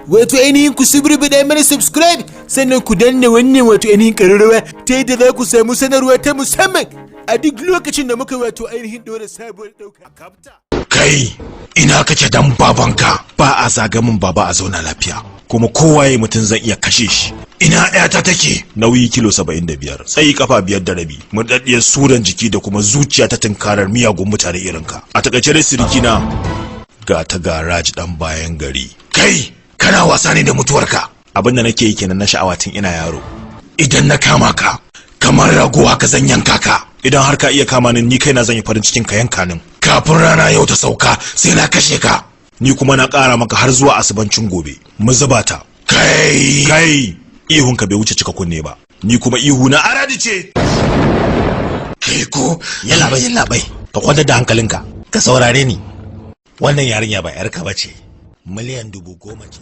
Wato ainihin ku subrubida mana subscribe sannan ku danna wannan wato ainihin ƙararrawa ta yadda za ku samu sanarwa ta musamman a duk lokacin da muka wato ainihin ɗora sabuwar ɗauka. Kai, ina kake dan babanka? Ba a zagamin baba a zauna lafiya, kuma kowaye mutum zai iya kashe shi. Ina ɗayata take? Nauyi kilo 75, tsayi kafa 5.5, murɗaɗɗiyar suran jiki da kuma zuciya ta tunkarar miyagun mutane irinka. A takaice dai sirikina ga ta garaj dan bayan gari. Kai, kana wasa ne da mutuwarka? Abinda nake yi kenan na sha'awa tun ina yaro. Idan na kama ka, kamar rago haka zan yanka ka. Idan har ka iya kama ni kaina zan yi farin cikin ka yanka nin. Kafin rana yau ta sauka sai na kashe ka. Ni kuma na ƙara maka har zuwa asubancin gobe. Mu zuba ta. Kai, ihun ka bai wuce cika kunne ba. Ni kuma ihu na aradi ce. Kai ko yalla bai. Ka kwanta da hankalinka. Ka saurare ni. Wannan yarinya ba yarka bace. Miliyan 10,000 ce.